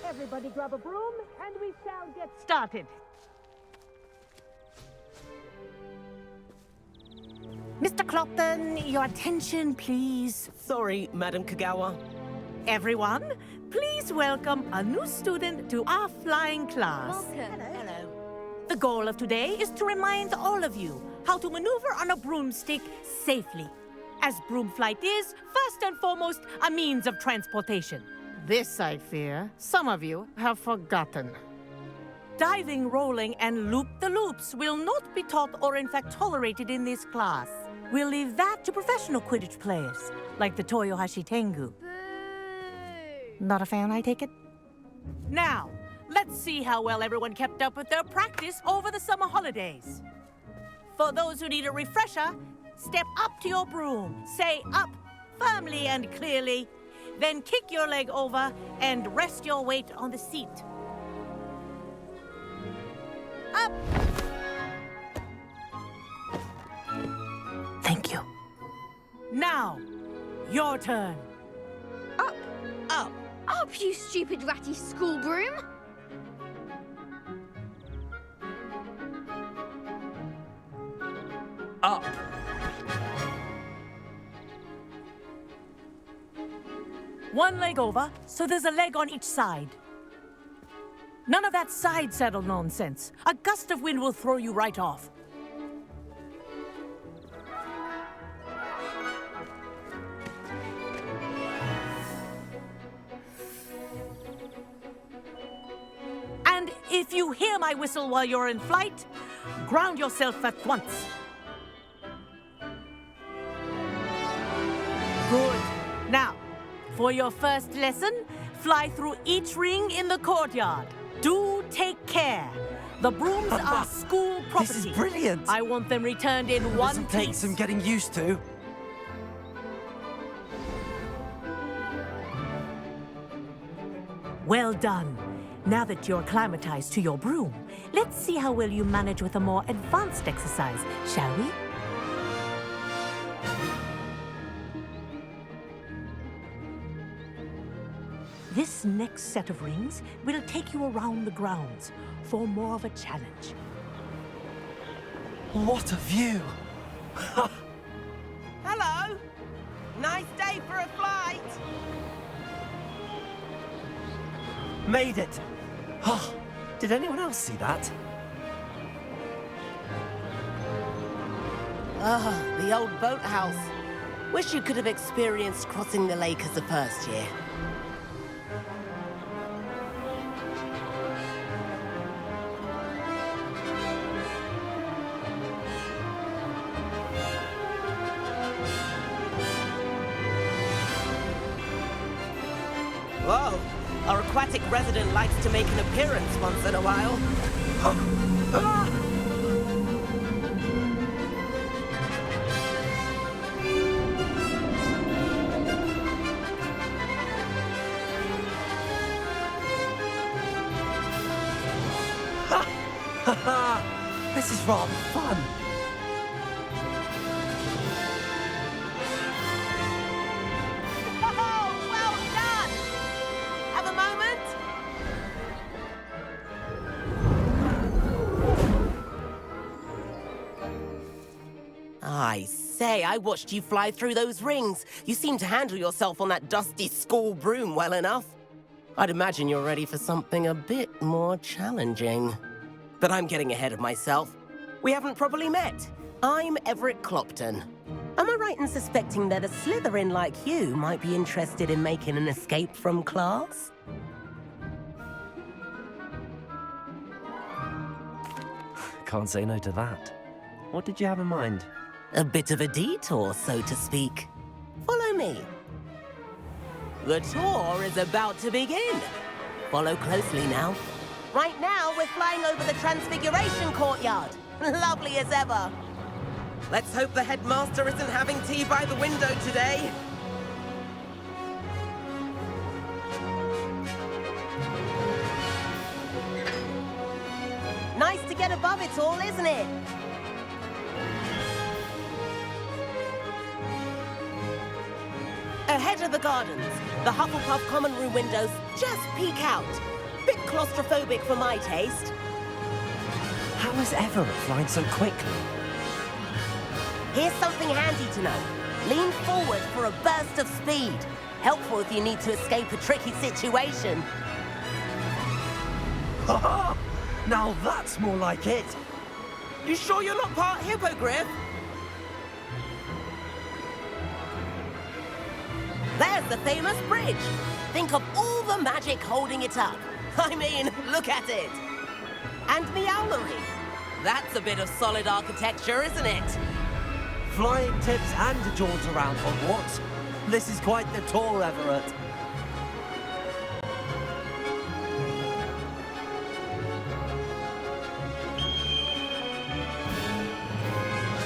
Everybody grab a broom, and we shall get started. Mr. Clopton, your attention, please. Sorry, Madam Kagawa. Everyone, please welcome a new student to our flying class. Welcome. Hello. The goal of today is to remind all of you how to maneuver on a broomstick safely, as broom flight is, first and foremost, a means of transportation. This, I fear, some of you have forgotten. Diving, rolling, and loop-the-loops will not be taught or in fact tolerated in this class. We'll leave that to professional Quidditch players, like the Toyohashi Tengu. Boo! Not a fan, I take it? Now, let's see how well everyone kept up with their practice over the summer holidays. For those who need a refresher, step up to your broom, say up firmly and clearly, then kick your leg over and rest your weight on the seat. Up! Thank you. Now, your turn. Up! Up. Up, you stupid ratty school broom! Up. One leg over, so there's a leg on each side. None of that side saddle nonsense. A gust of wind will throw you right off. And if you hear my whistle while you're in flight, ground yourself at once. Good. Now, for your first lesson, fly through each ring in the courtyard. Do take care. The brooms are school property. This is brilliant. I want them returned in one This'll take piece. some getting used to. Well done. Now that you're acclimatized to your broom, let's see how well you manage with a more advanced exercise, shall we? This next set of rings will take you around the grounds for more of a challenge. What a view! Hello. Nice day for a flight. Made it! Oh, did anyone else see that? Ah, the old boathouse. Wish you could have experienced crossing the lake as a first year. Whoa! Our aquatic resident likes to make an appearance once in a while. This is rather fun. Oh, well done! Have a moment? I say, I watched you fly through those rings. You seem to handle yourself on that dusty school broom well enough. I'd imagine you're ready for something a bit more challenging. But I'm getting ahead of myself. We haven't properly met. I'm Everett Clopton. Am I right in suspecting that a Slytherin like you might be interested in making an escape from class? Can't say no to that. What did you have in mind? A bit of a detour, so to speak. Follow me. The tour is about to begin. Follow closely now. Right now, we're flying over the Transfiguration Courtyard. Lovely as ever. Let's hope the headmaster isn't having tea by the window today. Nice to get above it all, isn't it? Ahead of the gardens, the Hufflepuff common room windows just peek out. claustrophobic for my taste. How is Everett flying so quickly? Here's something handy to know. Lean forward for a burst of speed. Helpful if you need to escape a tricky situation. Now that's more like it. You sure you're not part hippogriff? There's the famous bridge. Think of all the magic holding it up. I mean, look at it. And Meowlery. That's a bit of solid architecture, isn't it? Flying tips and a jaunt around Hogwarts. This is quite the tour, Everett.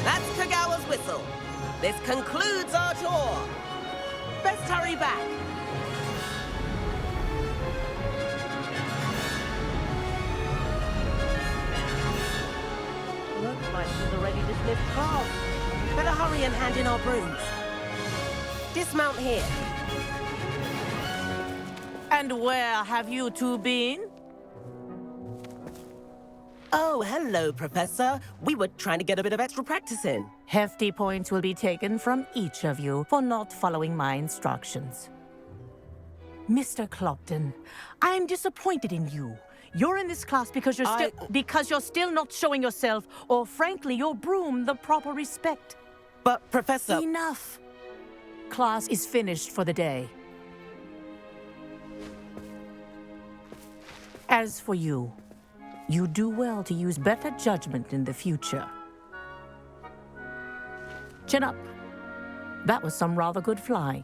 That's Kagawa's whistle. This concludes our tour. Best hurry back. Looks like she's already dismissed class. Better hurry and hand in our brooms. Dismount here. And where have you two been? Oh, hello, Professor. We were trying to get a bit of extra practice in. Hefty points will be taken from each of you for not following my instructions. Mr. Clopton, I'm disappointed in you. You're in this class because you're still not showing yourself, or frankly, your broom the proper respect. But, Professor... Enough. Class is finished for the day. As for you, you do well to use better judgment in the future. Chin up. That was some rather good flying.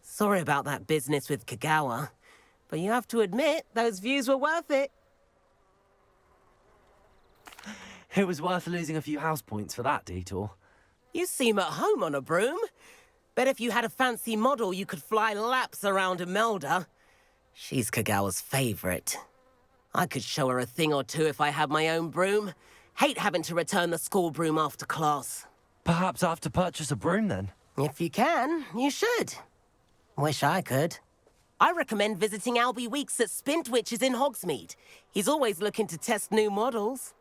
Sorry about that business with Kagawa, but you have to admit, those views were worth it. It was worth losing a few house points for that detour. You seem at home on a broom. Bet if you had a fancy model, you could fly laps around Imelda. She's Kagawa's favorite. I could show her a thing or two if I had my own broom. Hate having to return the school broom after class. Perhaps I have to purchase a broom then? If you can, you should. Wish I could. I recommend visiting Albie Weeks at Spintwitches in Hogsmeade. He's always looking to test new models.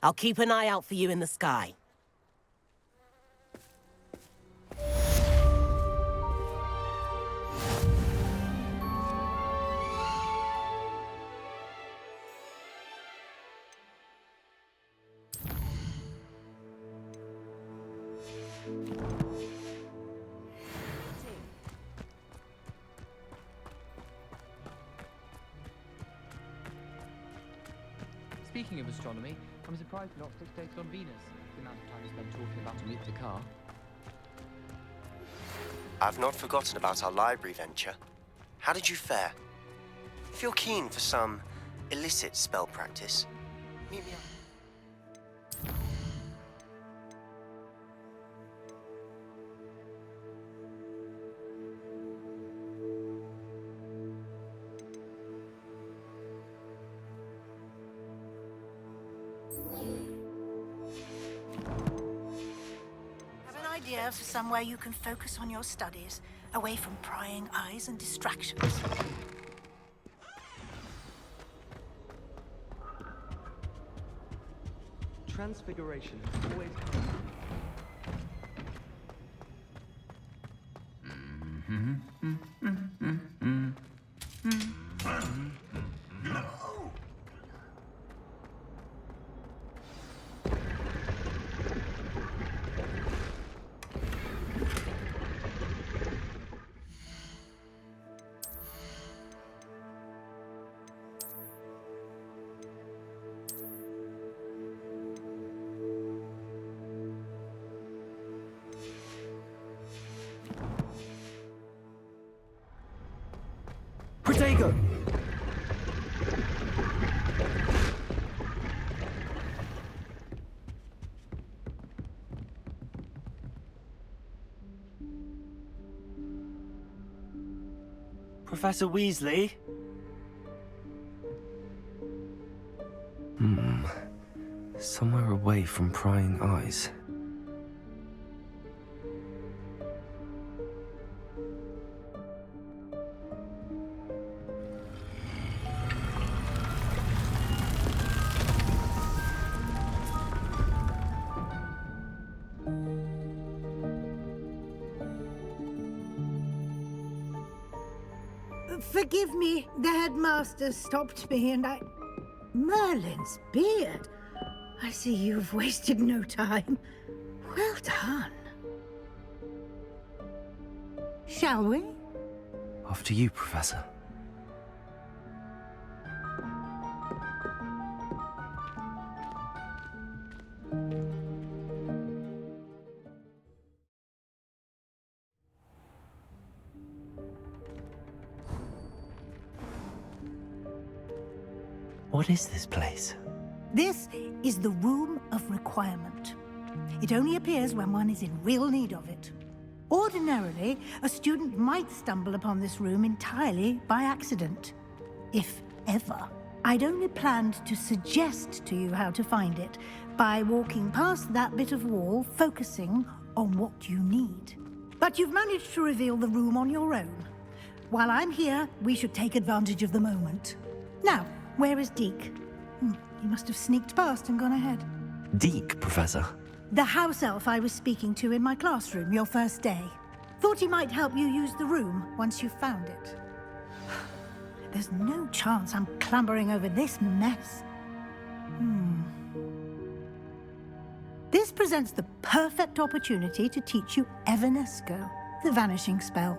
I'll keep an eye out for you in the sky. Speaking of astronomy, I'm surprised you're not fixated on Venus. The amount of time you spend talking about a meet car. I've not forgotten about our library venture. How did you fare? If you're keen for some illicit spell practice, meet me up. For somewhere you can focus on your studies, away from prying eyes and distractions. Transfiguration always Protego! Professor Weasley? Somewhere away from prying eyes. Forgive me. The headmaster stopped me and I... Merlin's beard. I see you've wasted no time. Well done. Shall we? After you, Professor. What is this place? This is the Room of Requirement. It only appears when one is in real need of it. Ordinarily, a student might stumble upon this room entirely by accident. If ever. I'd only planned to suggest to you how to find it by walking past that bit of wall, focusing on what you need. But you've managed to reveal the room on your own. While I'm here, we should take advantage of the moment. Now, where is Deke? He must have sneaked past and gone ahead. Deke, Professor. The house elf I was speaking to in my classroom your first day. Thought he might help you use the room once you found it. There's no chance I'm clambering over this mess. This presents the perfect opportunity to teach you Evanesco, the vanishing spell.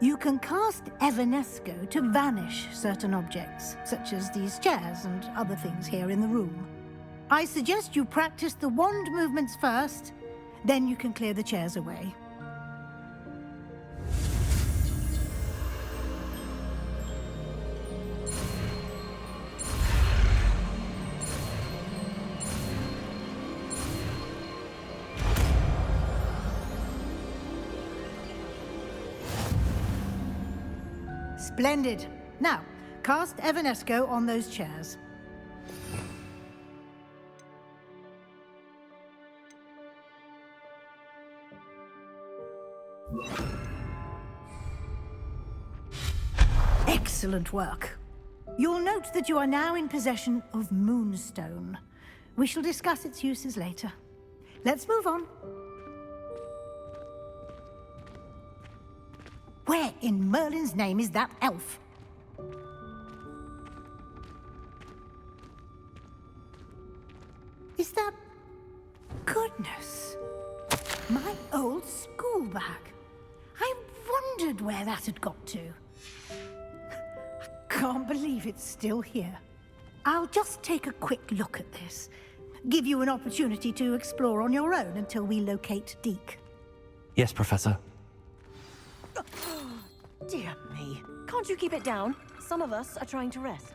You can cast Evanesco to vanish certain objects, such as these chairs and other things here in the room. I suggest you practice the wand movements first, then you can clear the chairs away. Splendid. Now, cast Evanesco on those chairs. Excellent work. You'll note that you are now in possession of Moonstone. We shall discuss its uses later. Let's move on. Where in Merlin's name is that elf? Is that... Goodness! My old school bag. I wondered where that had got to. I can't believe it's still here. I'll just take a quick look at this. Give you an opportunity to explore on your own until we locate Deke. Yes, Professor. Dear me. Can't you keep it down? Some of us are trying to rest.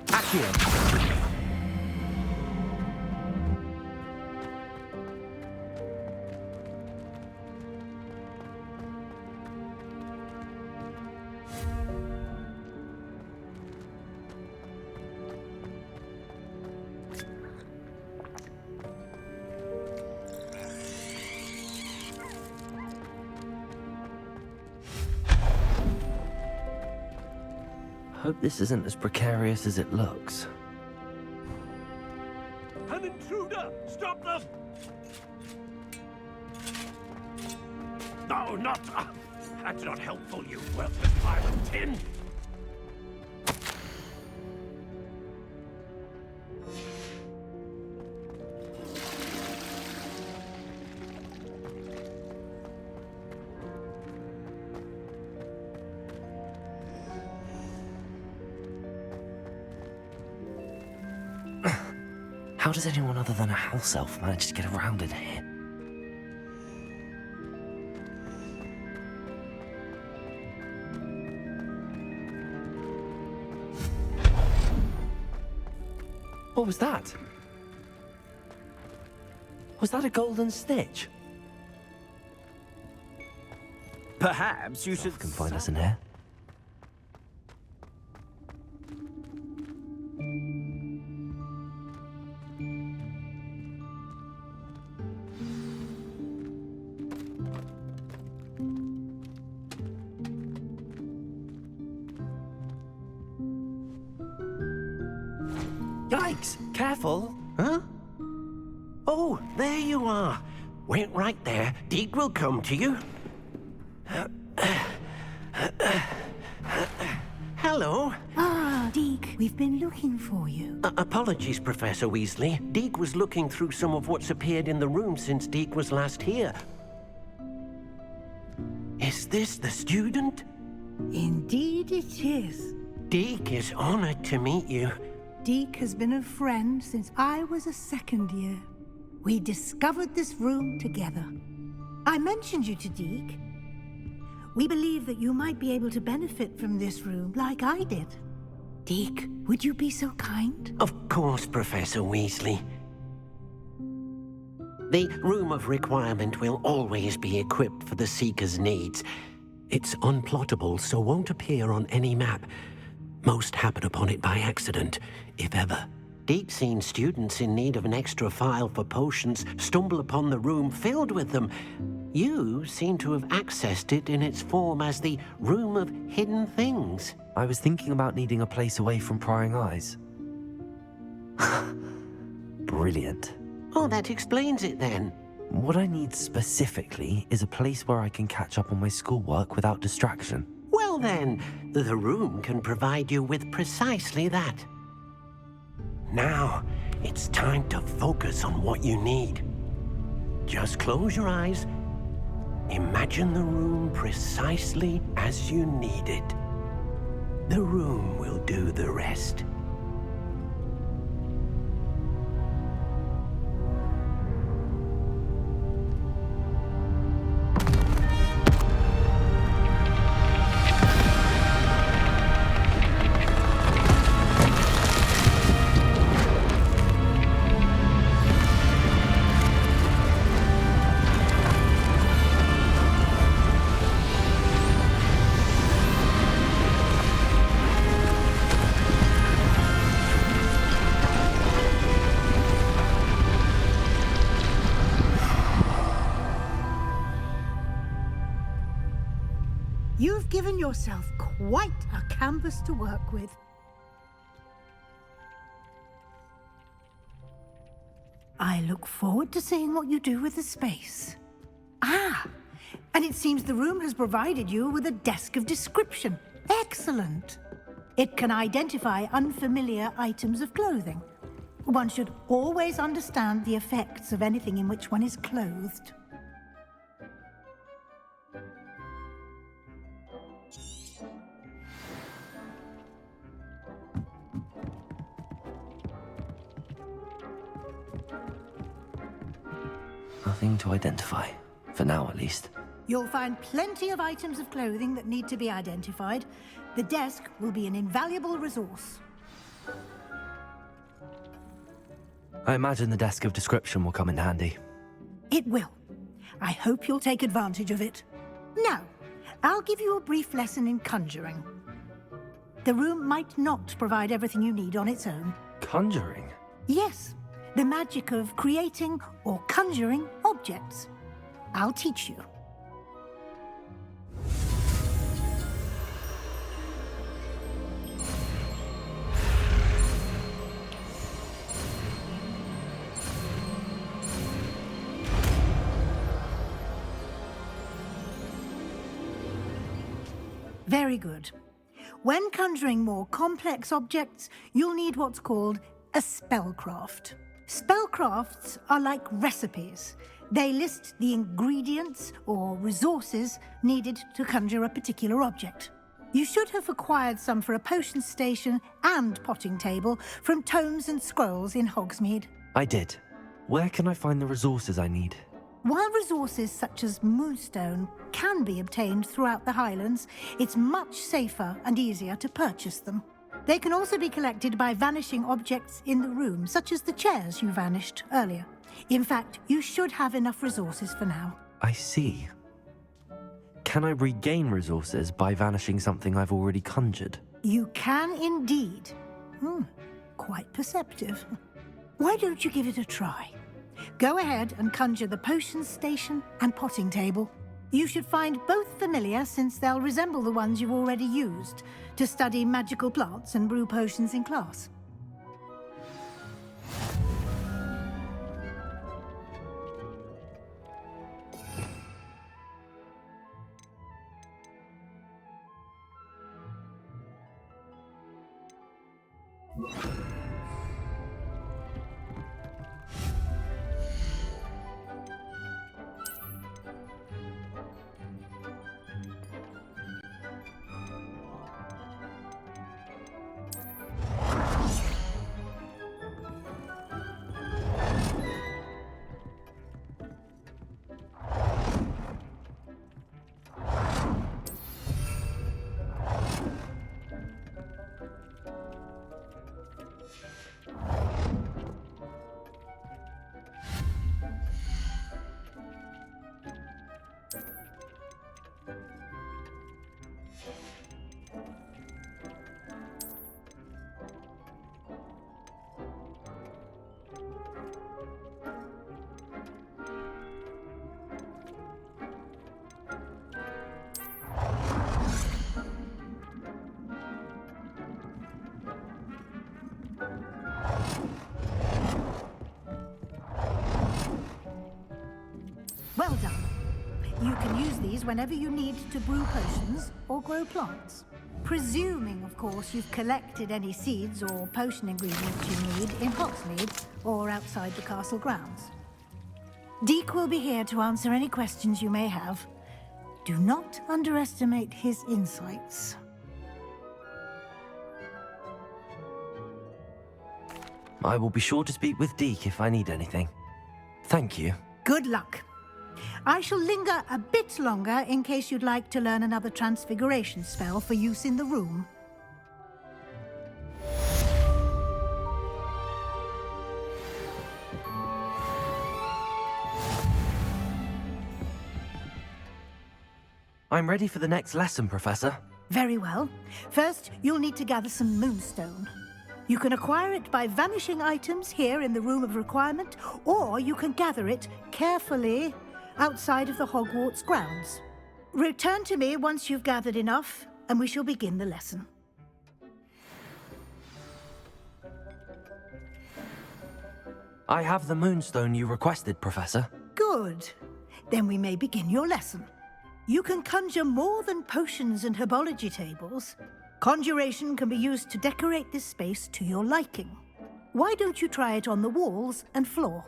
Accio! Hope this isn't as precarious as it looks. An intruder! Stop them! No, not... that's not helpful, you worthless pile of tin! How does anyone other than a house elf manage to get around in here? What was that? Was that a golden snitch? Perhaps you should... Can find us in here. Yikes! Careful! Huh? Oh, there you are. Wait right there. Deke will come to you. Hello. Ah, Deke, we've been looking for you. Apologies, Professor Weasley. Deke was looking through some of what's appeared in the room since Deke was last here. Is this the student? Indeed it is. Deke is honored to meet you. Deke has been a friend since I was a second year. We discovered this room together. I mentioned you to Deke. We believe that you might be able to benefit from this room like I did. Deke, would you be so kind? Of course, Professor Weasley. The Room of Requirement will always be equipped for the Seeker's needs. It's unplottable, so won't appear on any map. Most happen upon it by accident, if ever. Deke's seen students in need of an extra file for potions stumble upon the room filled with them. You seem to have accessed it in its form as the Room of Hidden Things. I was thinking about needing a place away from prying eyes. Brilliant. Oh, that explains it then. What I need specifically is a place where I can catch up on my schoolwork without distraction. Well then, the room can provide you with precisely that. Now, it's time to focus on what you need. Just close your eyes. Imagine the room precisely as you need it. The room will do the rest. You've given yourself quite a canvas to work with. I look forward to seeing what you do with the space. Ah, and it seems the room has provided you with a desk of description. Excellent. It can identify unfamiliar items of clothing. One should always understand the effects of anything in which one is clothed. Nothing to identify, for now at least. You'll find plenty of items of clothing that need to be identified. The desk will be an invaluable resource. I imagine the desk of description will come in handy. It will. I hope you'll take advantage of it. Now, I'll give you a brief lesson in conjuring. The room might not provide everything you need on its own. Conjuring? Yes, the magic of creating or conjuring objects. I'll teach you. Very good. When conjuring more complex objects, you'll need what's called a spellcraft. Spellcrafts are like recipes. They list the ingredients or resources needed to conjure a particular object. You should have acquired some for a potion station and potting table from tomes and scrolls in Hogsmeade. I did. Where can I find the resources I need? While resources such as moonstone can be obtained throughout the Highlands, it's much safer and easier to purchase them. They can also be collected by vanishing objects in the room, such as the chairs you vanished earlier. In fact, you should have enough resources for now. I see. Can I regain resources by vanishing something I've already conjured? You can indeed. Quite perceptive. Why don't you give it a try? Go ahead and conjure the potion station and potting table. You should find both familiar, since they'll resemble the ones you've already used to study magical plants and brew potions in class. Well done. You can use these whenever you need to brew potions or grow plants. Presuming, of course, you've collected any seeds or potion ingredients you need in Hogsmeade or outside the castle grounds. Deek will be here to answer any questions you may have. Do not underestimate his insights. I will be sure to speak with Deke if I need anything. Thank you. Good luck. I shall linger a bit longer in case you'd like to learn another transfiguration spell for use in the room. I'm ready for the next lesson, Professor. Very well. First, you'll need to gather some moonstone. You can acquire it by vanishing items here in the Room of Requirement, or you can gather it carefully outside of the Hogwarts grounds. Return to me once you've gathered enough, and we shall begin the lesson. I have the moonstone you requested, Professor. Good. Then we may begin your lesson. You can conjure more than potions and herbology tables. Conjuration can be used to decorate this space to your liking. Why don't you try it on the walls and floor?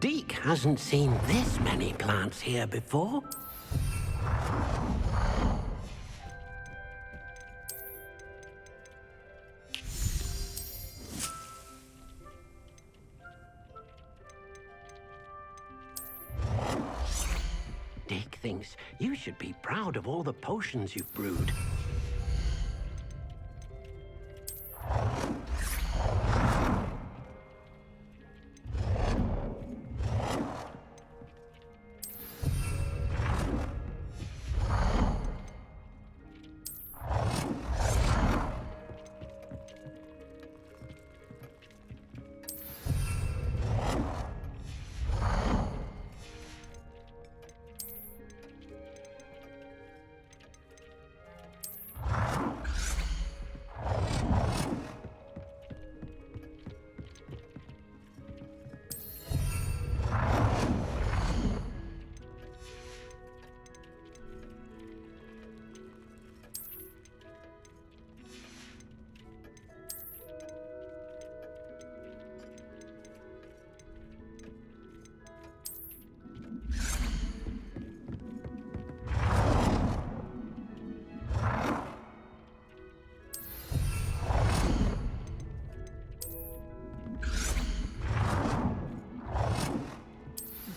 Deke hasn't seen this many plants here before. Deke thinks you should be proud of all the potions you've brewed.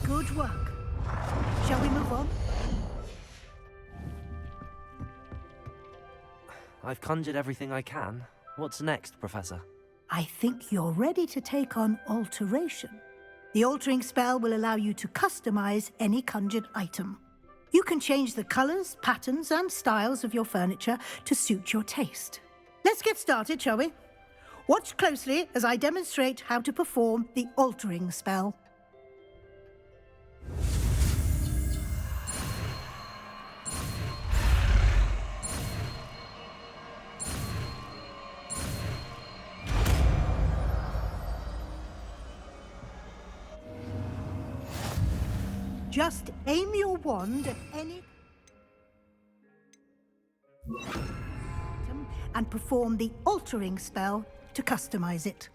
Good work. Shall we move on? I've conjured everything I can. What's next, Professor? I think you're ready to take on alteration. The altering spell will allow you to customize any conjured item. You can change the colors, patterns, and styles of your furniture to suit your taste. Let's get started, shall we? Watch closely as I demonstrate how to perform the altering spell. Just aim your wand at any item and perform the altering spell to customize it.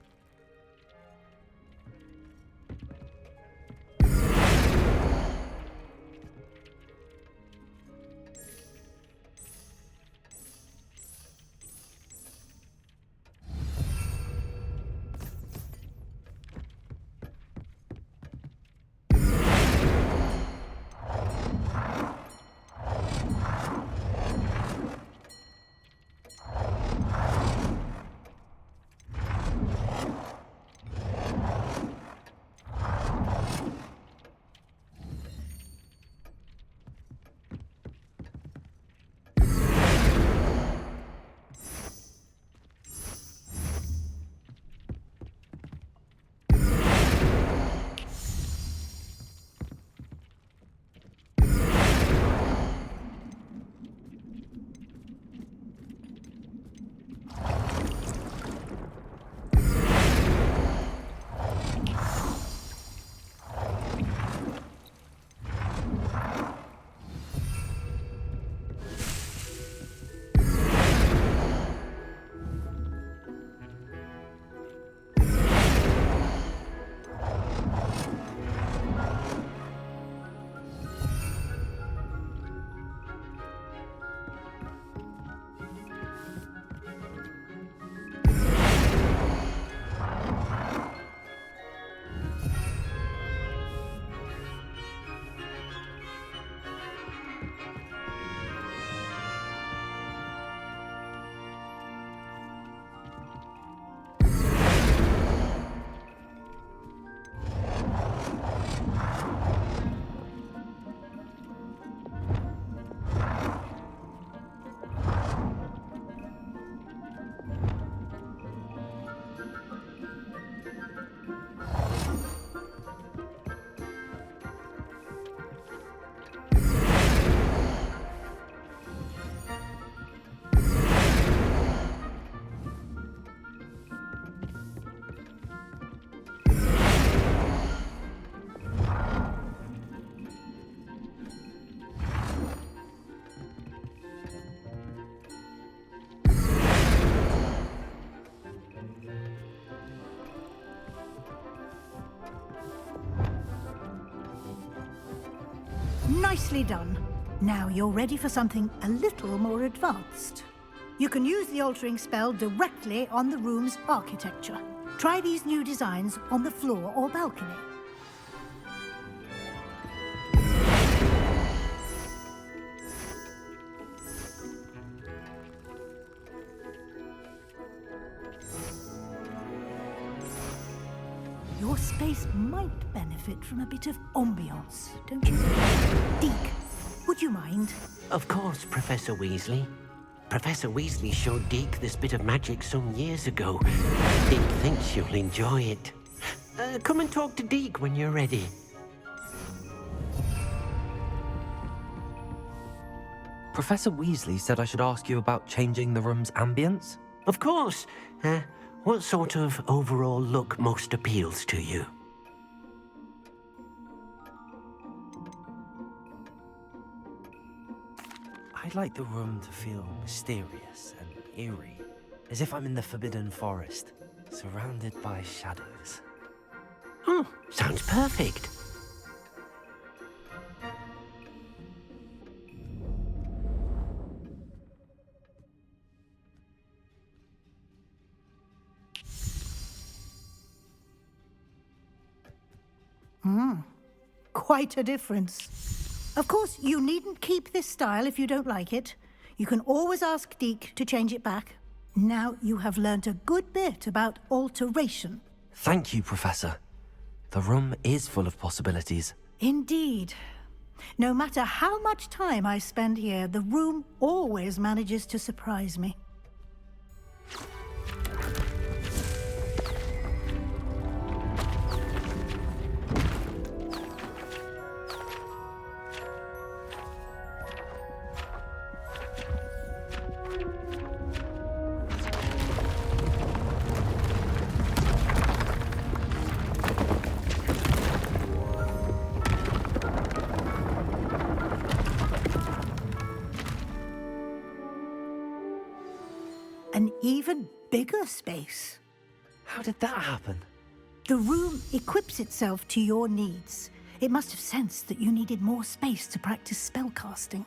Nicely done. Now you're ready for something a little more advanced. You can use the altering spell directly on the room's architecture. Try these new designs on the floor or balcony. Your space might benefit from a bit of ambiance, don't you? Deke, would you mind? Of course, Professor Weasley. Professor Weasley showed Deke this bit of magic some years ago. Deke thinks you'll enjoy it. Come and talk to Deke when you're ready. Professor Weasley said I should ask you about changing the room's ambience? Of course. What sort of overall look most appeals to you? I'd like the room to feel mysterious and eerie, as if I'm in the Forbidden Forest, surrounded by shadows. Oh, sounds perfect. Quite a difference. Of course, you needn't keep this style if you don't like it. You can always ask Deke to change it back. Now you have learnt a good bit about alteration. Thank you, Professor. The room is full of possibilities. Indeed. No matter how much time I spend here, the room always manages to surprise me. An even bigger space. How did that happen? The room equips itself to your needs. It must have sensed that you needed more space to practice spellcasting.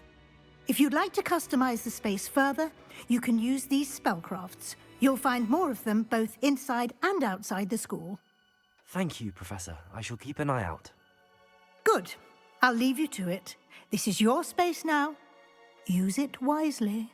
If you'd like to customize the space further, you can use these spellcrafts. You'll find more of them both inside and outside the school. Thank you, Professor. I shall keep an eye out. Good. I'll leave you to it. This is your space now. Use it wisely.